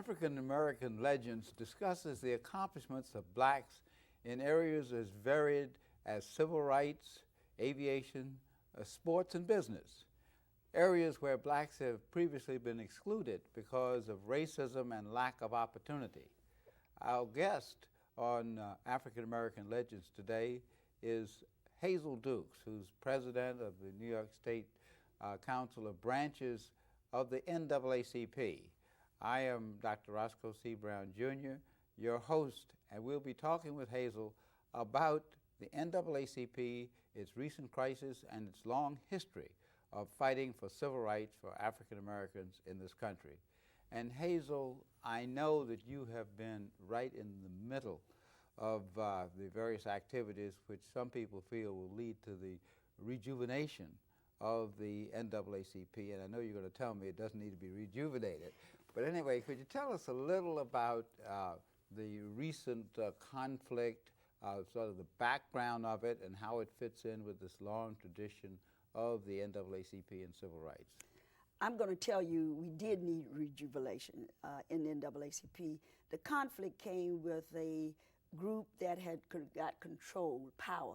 African American Legends discusses the accomplishments of blacks in areas as varied as civil rights, aviation, sports, and business, areas where blacks have previously been excluded because of racism and lack of opportunity. Our guest on African American Legends today is Hazel Dukes, who's president of the New York State Council of Branches of the NAACP. I am Dr. Roscoe C. Brown, Jr., your host, and we'll be talking with Hazel about the NAACP, its recent crisis, and its long history of fighting for civil rights for African Americans in this country. And Hazel, I know that you have been right in the middle of the various activities which some people feel will lead to the rejuvenation of the NAACP, and I know you're going to tell me it doesn't need to be rejuvenated. But anyway, could you tell us a little about the recent conflict, sort of the background of it, and how it fits in with this long tradition of the NAACP and civil rights? I'm going to tell you we did need rejuvenation in the NAACP. The conflict came with a group that had got control, power,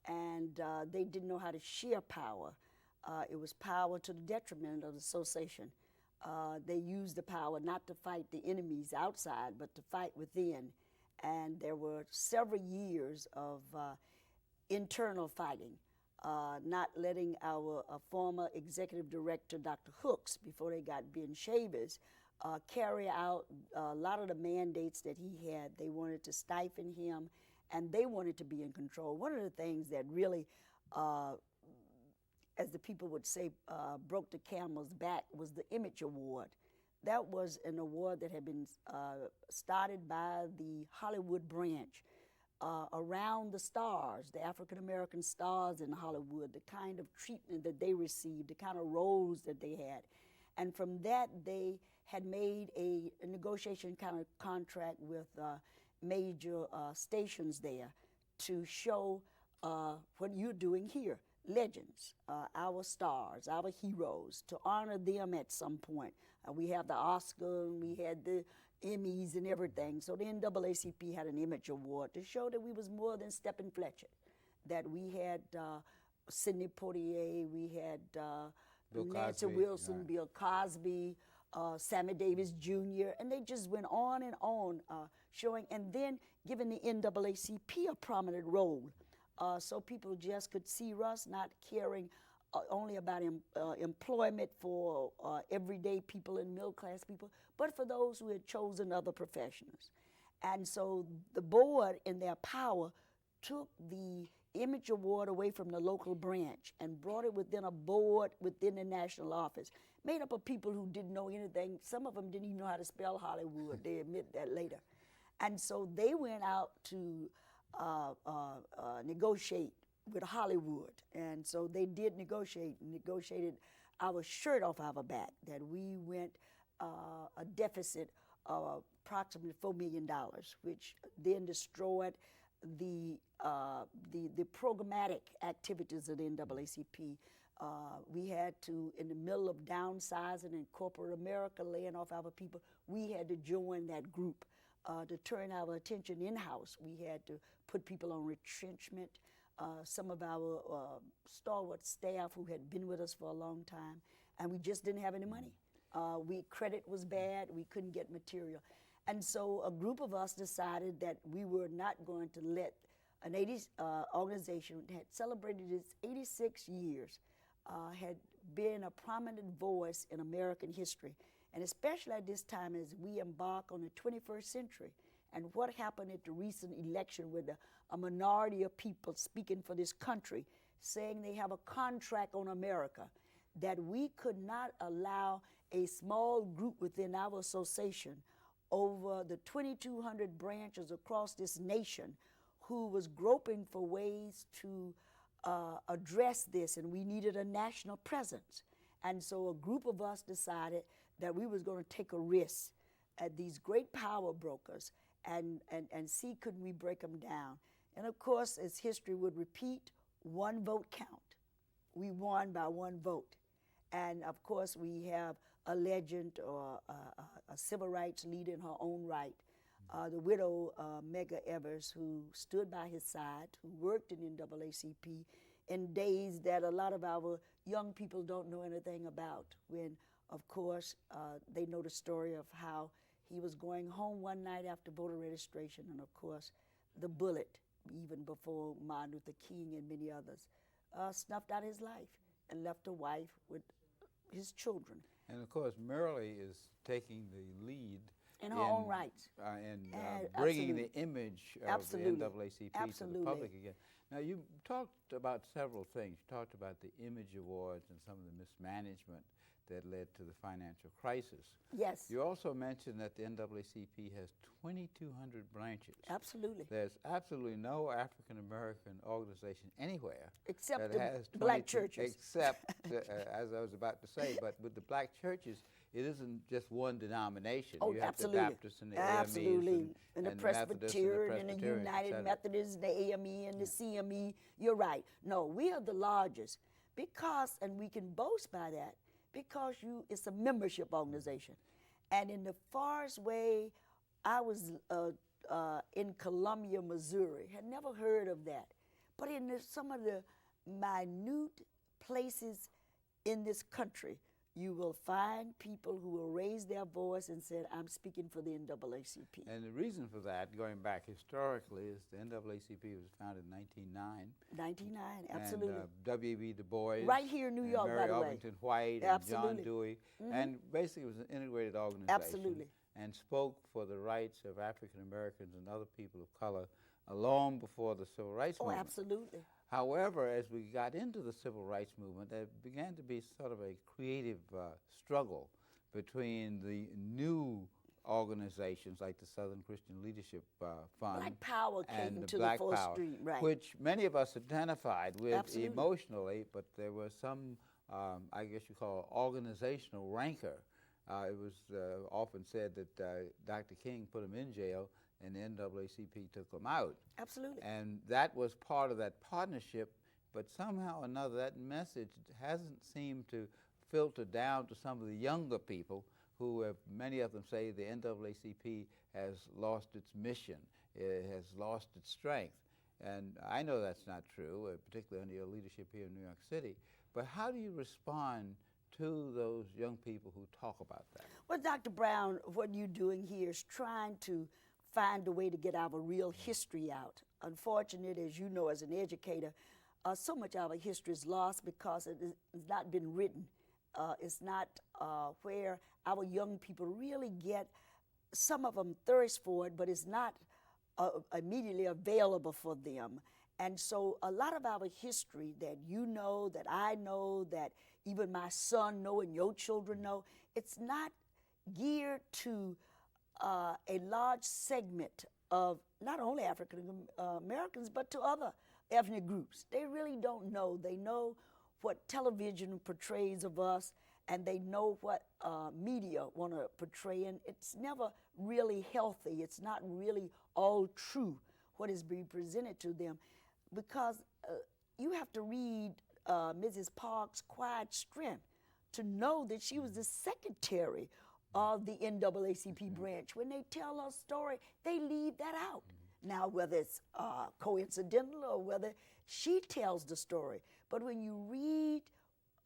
and they didn't know how to share power. It was power to the detriment of the association. They used the power not to fight the enemies outside, but to fight within. And there were several years of internal fighting, not letting our former executive director, Dr. Hooks, before they got Ben Shavers, carry out a lot of the mandates that he had. They wanted to stifle him, and they wanted to be in control. One of the things that really, as the people would say, broke the camel's back was the Image Award. That was an award that had been started by the Hollywood branch around the stars, the African-American stars in Hollywood, the kind of treatment that they received, the kind of roles that they had. And from that, they had made a negotiation kind of contract with major stations there to show what you're doing here. Legends, our stars, our heroes, to honor them at some point. We have the Oscar, and we had the Emmys and everything. So the NAACP had an Image Award to show that we was more than Stephen Fletcher, that we had Sidney Poitier, we had Nancy Wilson, Bill Cosby, Sammy Davis Jr., and they just went on and on showing, and then giving the NAACP a prominent role. So people just could see us not caring only about employment for everyday people and middle-class people, but for those who had chosen other professions. And so the board, in their power, took the Image Award away from the local branch and brought it within a board within the national office, made up of people who didn't know anything. Some of them didn't even know how to spell Hollywood. They admit that later. And so they went out to negotiate with Hollywood. And so they did negotiated our shirt off our back, that we went a deficit of approximately $4 million, which then destroyed the programmatic activities of the NAACP. We had to, in the middle of downsizing in corporate America, laying off our people, we had to join that group. To turn our attention in-house, we had to put people on retrenchment. Some of our stalwart staff who had been with us for a long time, and we just didn't have any money. Credit was bad, we couldn't get material. And so a group of us decided that we were not going to let an organization that had celebrated its 86 years, had been a prominent voice in American history, and especially at this time as we embark on the 21st century. And what happened at the recent election with a minority of people speaking for this country, saying they have a contract on America, that we could not allow a small group within our association over the 2,200 branches across this nation who was groping for ways to address this, and we needed a national presence. And so a group of us decided that we was going to take a risk at these great power brokers and see could we break them down. And of course, as history would repeat, one vote count. We won by one vote. And of course, we have a legend or a civil rights leader in her own right. The widow, Medgar Evers, who stood by his side, who worked in NAACP in days that a lot of our young people don't know anything about, when, of course, they know the story of how he was going home one night after voter registration, and of course, the bullet, even before Martin Luther King and many others, snuffed out his life and left a wife with his children. And of course, Merle is taking the lead in her own rights. And bringing the image of the NAACP to the public again. Now, you talked about several things. You talked about the image awards and some of the mismanagement that led to the financial crisis. Yes. You also mentioned that the NAACP has 2,200 branches. Absolutely. There's absolutely no African-American organization anywhere except that the has black churches. Except, as I was about to say, but with the black churches, it isn't just one denomination. Oh, you have absolutely. the Baptists and the absolutely. AMEs and the Presbyterian and the United Methodist, the AME and the CME. You're right. No, we are the largest because, and we can boast by that, because it's a membership organization. And in the farthest way, I was in Columbia, Missouri, had never heard of that. But in some of the minute places in this country, you will find people who will raise their voice and said, I'm speaking for the NAACP. And the reason for that, going back historically, is the NAACP was founded in 1909. 1909, absolutely. And W.E.B. Du Bois. Right here in New York, Mary by the way. Ovington White Absolutely. and John Dewey. And basically it was an integrated organization. Absolutely. And spoke for the rights of African Americans and other people of color long before the Civil Rights movement. Oh, absolutely. However, as we got into the Civil Rights movement, there began to be sort of a creative struggle between the new organizations like the Southern Christian Leadership Fund. Black Power came and to Black the 4th Power, Street, right. which many of us identified with Absolutely. emotionally, but there was some, I guess you call it organizational rancor. It was often said that Dr. King put him in jail and the NAACP took him out. Absolutely. And that was part of that partnership, but somehow or another that message hasn't seemed to filter down to some of the younger people who have, many of them say the NAACP has lost its mission, it has lost its strength. And I know that's not true, particularly under your leadership here in New York City. But how do you respond to those young people who talk about that? Well, Dr. Brown, what you're doing here is trying to find a way to get our real history out. Unfortunately, as you know, as an educator, so much of our history is lost because it has not been written. It's not where our young people really get, some of them thirst for it, but it's not immediately available for them. And so a lot of our history that you know, that I know, that even my son know and your children know, it's not geared to a large segment of not only African Americans, but to other ethnic groups. They really don't know. They know what television portrays of us, and they know what media want to portray, and it's never really healthy. It's not really all true what is being presented to them, because you have to read Mrs. Park's Quiet Strength to know that she was the secretary of the NAACP branch. When they tell her story, they leave that out. Now, whether it's coincidental or whether she tells the story, but when you read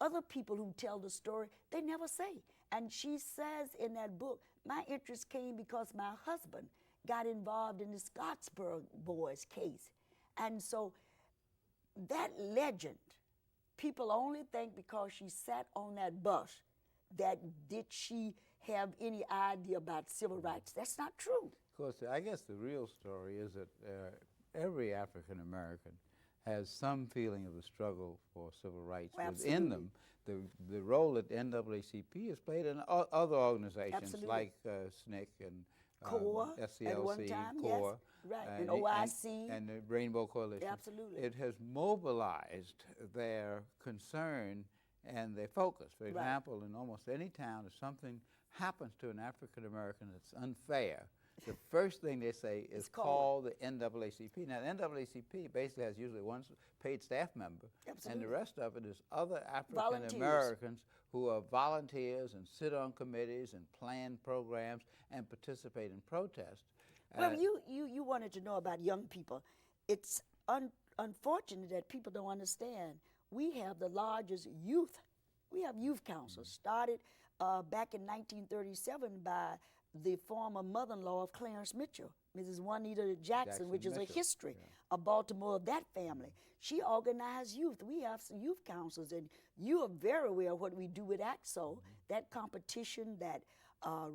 other people who tell the story, they never say. And she says in that book, my interest came because my husband got involved in the Scottsboro boys case. And so that legend, people only think because she sat on that bus that did she have any idea about civil rights. That's not true. Of course, I guess the real story is that every African American has some feeling of the struggle for civil rights within them. The role that NAACP has played in other organizations like SNCC and CORE, SCLC, at one time, CORE, yes, right, and OIC. And the Rainbow Coalition. Absolutely. It has mobilized their concern and their focus. For example, in almost any town, if something happens to an African American that's unfair, the first thing they say is It's call the NAACP. Now, the NAACP basically has usually one paid staff member, and the rest of it is other African Americans who are volunteers and sit on committees and plan programs and participate in protests. Well, you wanted to know about young people. It's unfortunate that people don't understand. We have the largest youth. We have youth councils started back in 1937 by the former mother-in-law of Clarence Mitchell, Mrs. Juanita Jackson, which is a history of Baltimore, of that family. She organized youth. We have some youth councils, and you are very aware of what we do with AXO, that competition that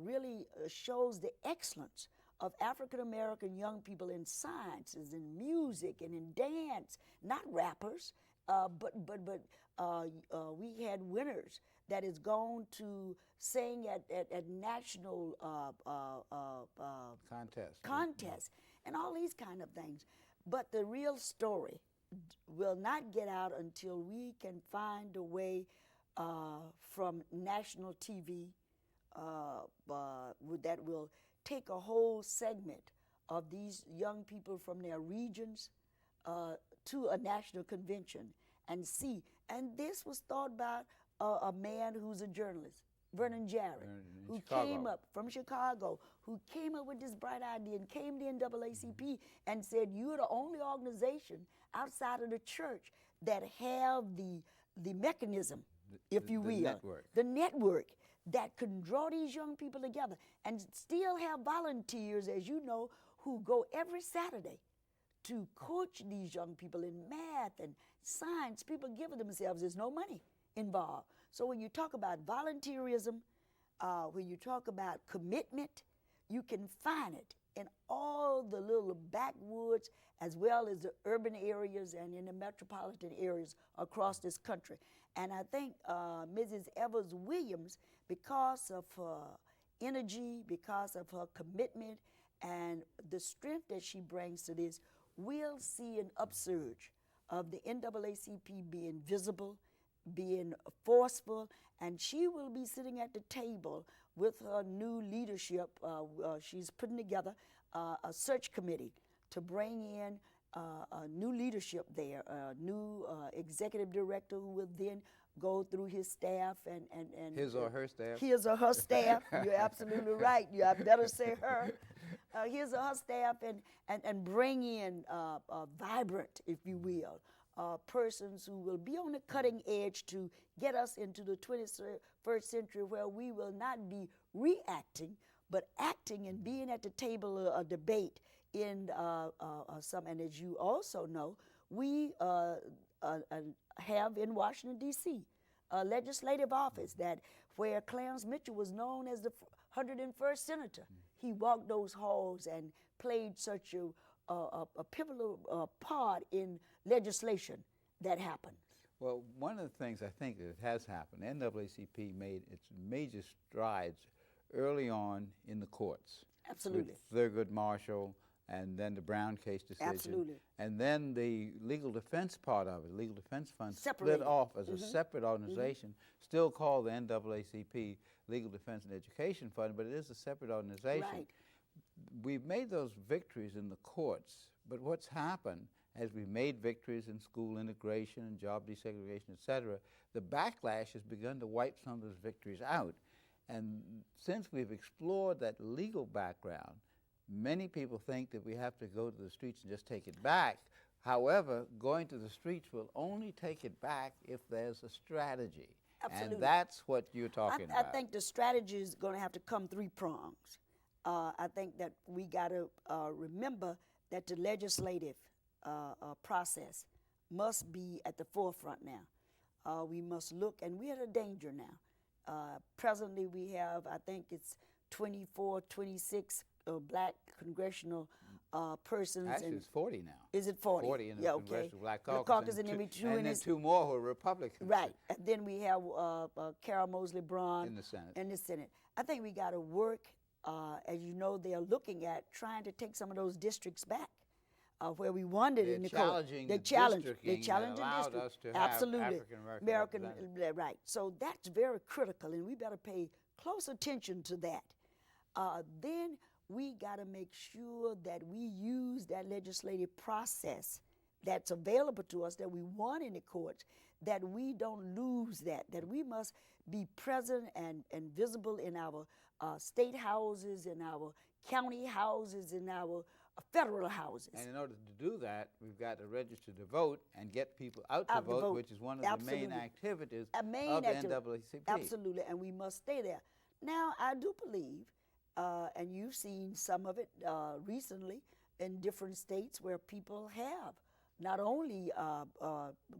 really shows the excellence of African-American young people in sciences, in music, and in dance, not rappers, but we had winners that has gone to sing at national contests and all these kind of things. But the real story will not get out until we can find a way from national TV that will take a whole segment of these young people from their regions to a national convention and see. And this was thought by a man who's a journalist, Vernon Jarrett, who came up from Chicago, who came up with this bright idea and came to NAACP and said, you're the only organization outside of the church that have the mechanism, if you will, the network that can draw these young people together and still have volunteers, as you know, who go every Saturday to coach these young people in math and science. People give it themselves. There's no money involved. So when you talk about volunteerism, when you talk about commitment, you can find it in all the little backwoods as well as the urban areas and in the metropolitan areas across this country. And I think Mrs. Evers Williams, because of her energy, because of her commitment, and the strength that she brings to this, we'll see an upsurge of the NAACP being visible, being forceful, and she will be sitting at the table with her new leadership. She's putting together a search committee to bring in a new leadership there, a new executive director who will then go through his staff and his or her staff. His or her staff. You're absolutely right. You had better say her. His or her staff and bring in vibrant, if you will, persons who will be on the cutting edge to get us into the 21st century where we will not be reacting, but acting and being at the table of a debate in some. And as you also know, we have in Washington, D.C., a legislative office that where Clarence Mitchell was known as the 101st senator. He walked those halls and played such a pivotal part in legislation that happened. Well, one of the things I think that has happened, NAACP made its major strides early on in the courts. Absolutely. With Thurgood Marshall, and then the Brown case decision. Absolutely. And then the legal defense part of it, legal defense fund, Separated. split off as a separate organization, still called the NAACP Legal Defense and Education Fund, but it is a separate organization. Right. We've made those victories in the courts, but what's happened as we've made victories in school integration and job desegregation, et cetera, the backlash has begun to wipe some of those victories out. And since we've explored that legal background, many people think that we have to go to the streets and just take it back. However, going to the streets will only take it back if there's a strategy. Absolutely. And that's what you're talking about. I think the strategy is going to have to come three prongs. I think that we got to remember that the legislative process must be at the forefront now. We must look, and we're at a danger now. Presently, we have, I think it's 24, 26 black congressional persons. Actually, it's 40 now. Is it 40? 40 in the Congressional Black The Caucus. caucus and then two more who are Republicans. Right. And then we have Carol Mosley Braun in the Senate. In the Senate. I think we got to work, as you know, they're looking at trying to take some of those districts back. Where we wanted in the court. They're challenging the district. Us to absolutely. Have American, right. So that's very critical, and we better pay close attention to that. Then we got to make sure that we use that legislative process that's available to us, that we won in the courts, that we don't lose that we must be present and visible in our state houses, in our county houses, in our federal houses. And in order to do that, we've got to register to vote and get people out to vote, which is one of absolutely. the main activities A main of the activity. NAACP. Absolutely, and we must stay there. Now, I do believe, and you've seen some of it recently in different states where people have not only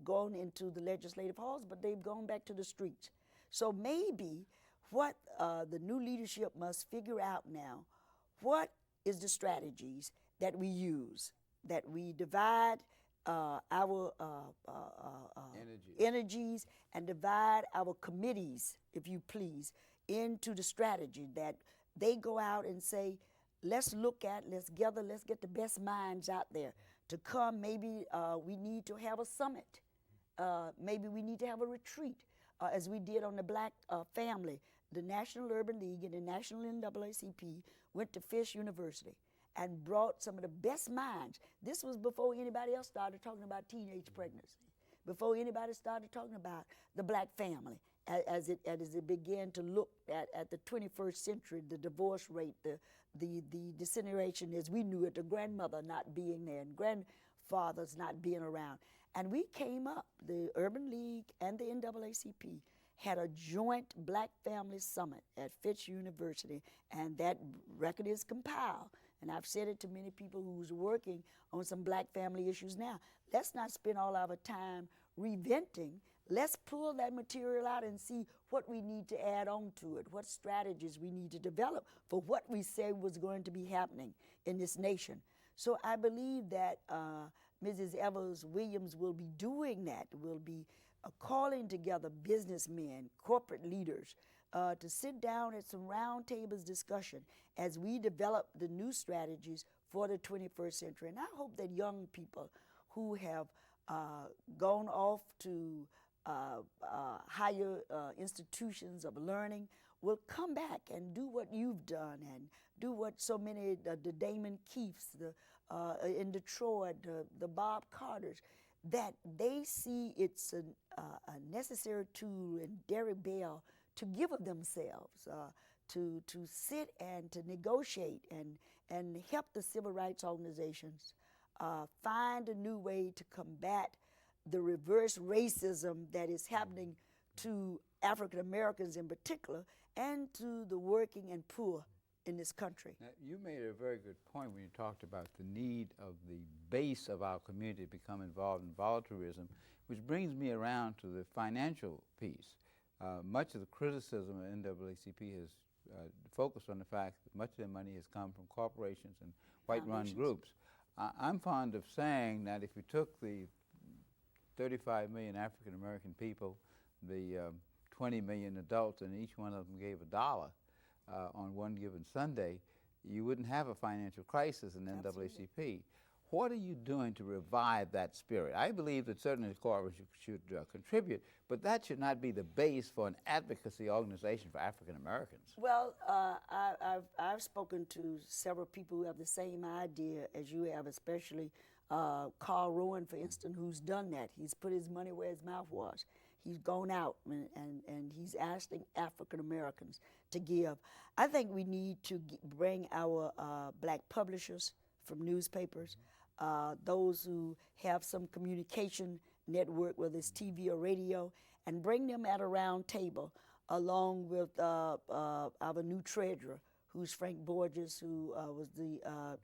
gone into the legislative halls, but they've gone back to the streets. So maybe what the new leadership must figure out now, what is the strategies that we use, that we divide our energies and divide our committees, if you please, into the strategy that they go out and say, let's look at, let's gather, let's get the best minds out there to come. Maybe we need to have a summit. Maybe we need to have a retreat, as we did on the Black family. The National Urban League and the National NAACP went to Fisk University and brought some of the best minds. This was before anybody else started talking about teenage pregnancy, before anybody started talking about the Black family, as it began to look at the 21st century, the divorce rate, the disintegration as we knew it, the grandmother not being there and grandfathers not being around. And we came up, the Urban League and the NAACP had a joint Black Family Summit at Fisk University, and that record is compiled. And I've said it to many people who's working on some Black family issues now. Let's not spend all our time reventing. Let's pull that material out and see what we need to add on to it, what strategies we need to develop for what we say was going to be happening in this nation. So I believe that Mrs. Evers Williams will be doing that, will be calling together businessmen, corporate leaders, to sit down at some roundtables discussion as we develop the new strategies for the 21st century. And I hope that young people who have gone off to higher institutions of learning will come back and do what you've done and do what so many, the Damon Keefs in Detroit, the Bob Carters, that they see it's a necessary tool in Derrick Bell to give of themselves, to sit and to negotiate and help the civil rights organizations find a new way to combat the reverse racism that is happening to African Americans in particular and to the working and poor in this country. Now, you made a very good point when you talked about the need of the base of our community to become involved in volunteerism, which brings me around to the financial piece. Much of the criticism of NAACP has focused on the fact that much of their money has come from corporations and white-run groups. I'm fond of saying that if you took the 35 million African American people, the 20 million adults, and each one of them gave $1 on one given Sunday, you wouldn't have a financial crisis in NAACP. What are you doing to revive that spirit? I believe that certainly the corporation should contribute, but that should not be the base for an advocacy organization for African Americans. Well, I've spoken to several people who have the same idea as you have, especially Carl Rowan, for instance, who's done that. He's put his money where his mouth was. He's gone out and he's asking African Americans to give. I think we need to bring our Black publishers from newspapers, those who have some communication network, whether it's TV or radio, and bring them at a round table along with our new treasurer, who's Frank Borges, who was the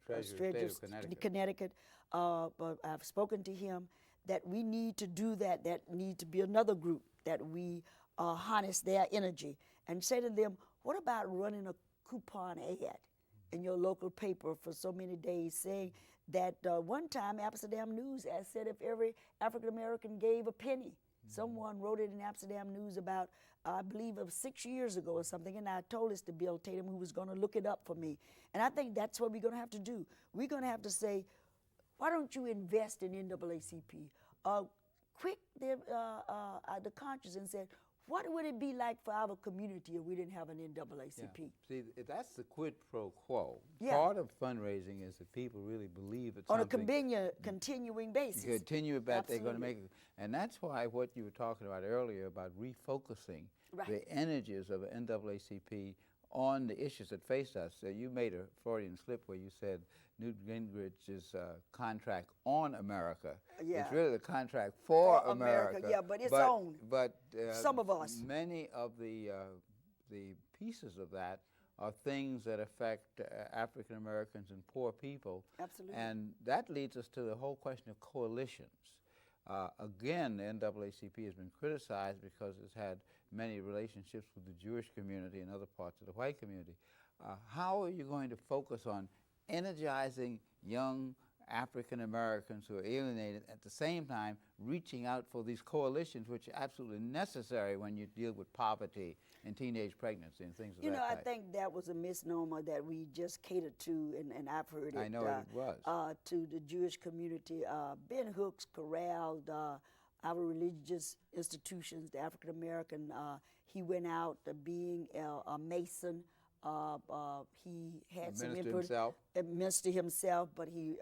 treasurer of Connecticut. But I've spoken to him that we need to do that. That need to be another group that we harness their energy and say to them, what about running a coupon ad in your local paper for so many days, saying that one time Amsterdam News said if every African American gave a penny. Someone wrote it in Amsterdam News about, I believe, of 6 years ago or something, and I told this to Bill Tatum, who was going to look it up for me. And I think that's what we're going to have to do. We're going to have to say, why don't you invest in NAACP? Quit the conscience and said, What would it be like for our community if we didn't have an NAACP? Yeah. See, that's the quid pro quo. Yeah. Part of fundraising is that people really believe it's On a something. continuing basis. Continue about they're going to Absolutely. make it. And that's why what you were talking about earlier about refocusing Right. the energies of NAACP on the issues that face us. You made a Freudian slip where you said Newt Gingrich's contract on America. Yeah. It's really the contract for For America, yeah, but its own. But Some of us. Many of the pieces of that are things that affect African Americans and poor people. Absolutely. And that leads us to the whole question of coalitions. Again, the NAACP has been criticized because it's had many relationships with the Jewish community and other parts of the white community. How are you going to focus on energizing young African Americans who are alienated, at the same time reaching out for these coalitions, which are absolutely necessary when you deal with poverty and teenage pregnancy and things of that type? I think that was a misnomer that we just catered to, and I've heard it. I know it was. To the Jewish community. Ben Hooks corralled our religious institutions, the African American. He went out being a Mason. He had some input. Minister himself, but he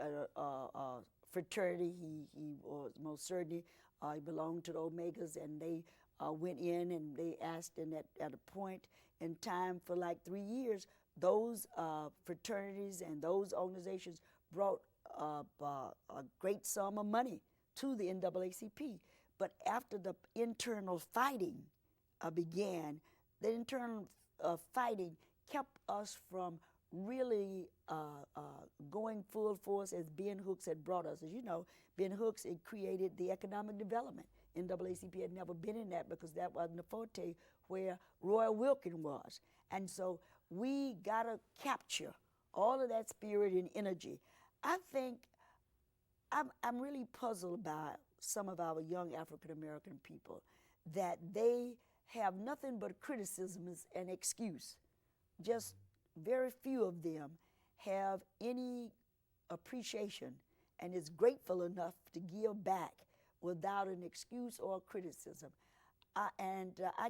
fraternity. He was most certainly he belonged to the Omegas, and they went in and they asked, and at a point in time for like 3 years, those fraternities and those organizations brought a great sum of money to the NAACP. But after the internal fighting began, the internal fighting kept us from really going full force as Ben Hooks had brought us. As you know, Ben Hooks had created the economic development. NAACP had never been in that because that wasn't the forte where Roy Wilkin was. And so we got to capture all of that spirit and energy. I think I'm really puzzled by some of our young African American people, that they have nothing but criticisms and excuse. Just very few of them have any appreciation and is grateful enough to give back without an excuse or criticism. I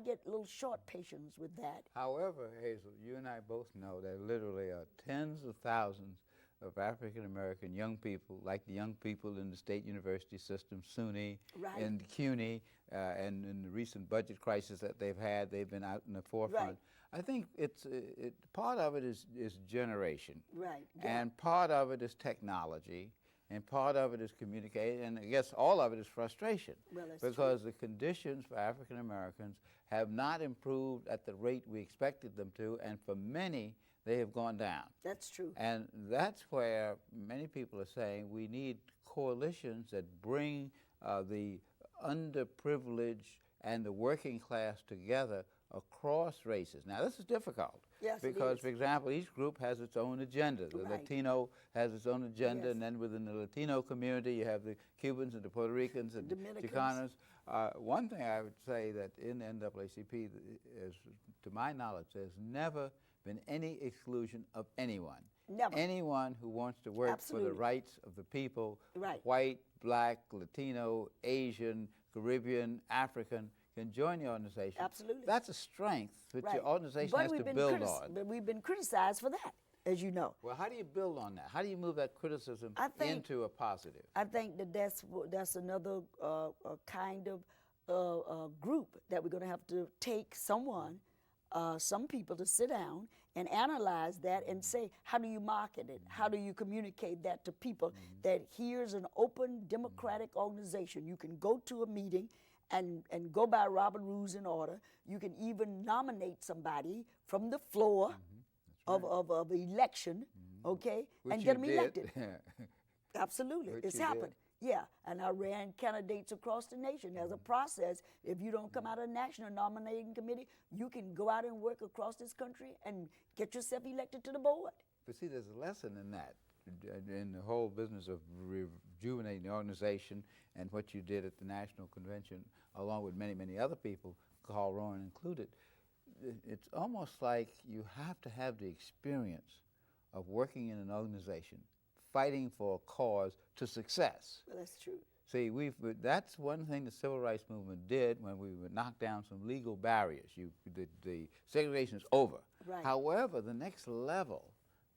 get a little short patience with that. However, Hazel, you and I both know there literally are tens of thousands of African American young people, like the young people in the state university system, SUNY, Right. and CUNY, and in the recent budget crisis that they've had, they've been out in the forefront. Right. I think part of it is generation, Right. Yeah. and part of it is technology, and part of it is communication, and I guess all of it is frustration, Well, that's because the conditions for African Americans have not improved at the rate we expected them to, and for many, they have gone down. That's true. And that's where many people are saying we need coalitions that bring the underprivileged and the working class together across races. Now, this is difficult. Yes, it because, is. for example, each group has its own agenda. The Right. Latino has its own agenda, Yes. and then within the Latino community, you have the Cubans and the Puerto Ricans and Dominicans. Chicanos. One thing I would say that in the NAACP, is, to my knowledge, there's never been any exclusion of anyone. Never. Anyone who wants to work for Absolutely. the rights of the people, Right. white, black, Latino, Asian, Caribbean, African, can join the organization. Absolutely. That's a strength which Right. your organization But has we've to been build on. But we've been criticized for that, as you know. Well, how do you build on that? How do you move that criticism I think- into a positive? I think that's another kind of group that we're going to have to take some people to sit down and analyze that and say, how do you market it? How do you communicate that to people that here's an open democratic organization? You can go to a meeting and go by Robert Rules and Order. You can even nominate somebody from the floor of election, okay, Which and you get them did. elected. Absolutely, Which it's you did. happened. Yeah, and I ran candidates across the nation. There's a process. If you don't come out of the national nominating committee, you can go out and work across this country and get yourself elected to the board. But see, there's a lesson in that, in the whole business of rejuvenating the organization and what you did at the National Convention, along with many, many other people, Carl Rowan included. It's almost like you have to have the experience of working in an organization, fighting for a cause to success. Well, that's true. See, that's one thing the civil rights movement did when we would knock down some legal barriers. The segregation is over. Right. However, the next level,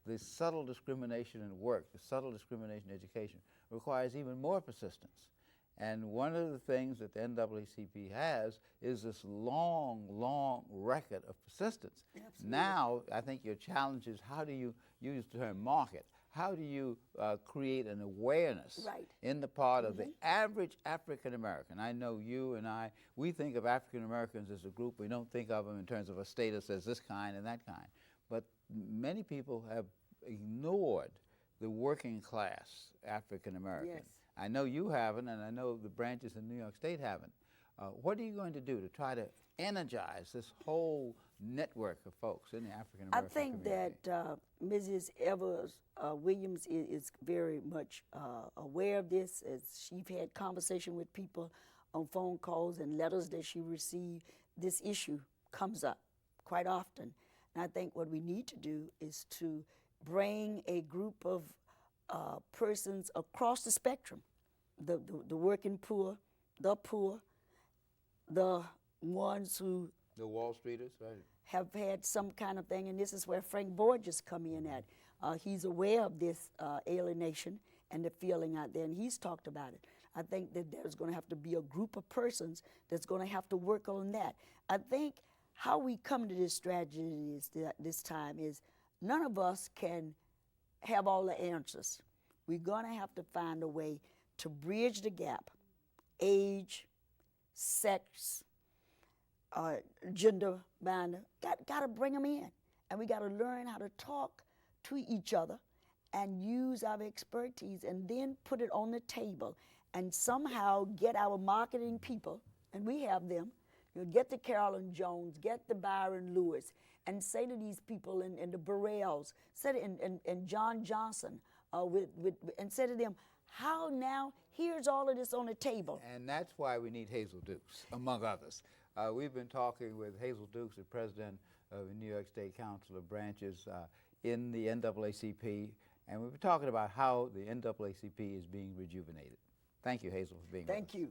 the subtle discrimination in work, the subtle discrimination in education, requires even more persistence. And one of the things that the NAACP has is this long, long record of persistence. Absolutely. Now, I think your challenge is, how do you use the term market? How do you create an awareness in the part of the average African American? I know you and I, we think of African Americans as a group. We don't think of them in terms of a status as this kind and that kind. But many people have ignored the working class African American. Yes. I know you haven't, and I know the branches in New York State haven't. What are you going to do to try to energize this whole network of folks in the African American community? I think that Mrs. Evers Williams is very much aware of this, as she's had conversation with people on phone calls and letters that she received. This issue comes up quite often. And I think what we need to do is to bring a group of persons across the spectrum, the working poor, the ones who the Wall Streeters, right, have had some kind of thing, and this is where Frank Borges come in at. He's aware of this alienation and the feeling out there, and he's talked about it. I think that there's going to have to be a group of persons that's going to have to work on that. I think how we come to this strategy is this time is none of us can have all the answers. We're going to have to find a way to bridge the gap. Age, sex, gender binder, got to bring them in. And we got to learn how to talk to each other and use our expertise and then put it on the table and somehow get our marketing people, and we have them, get the Carolyn Jones, get the Byron Lewis, and say to these people and the Burrells, and John Johnson, and say to them, how now, here's all of this on the table. And that's why we need Hazel Dukes, among others. We've been talking with Hazel Dukes, the president of the New York State Council of Branches in the NAACP, and we've been talking about how the NAACP is being rejuvenated. Thank you, Hazel, for being with us. Thank you.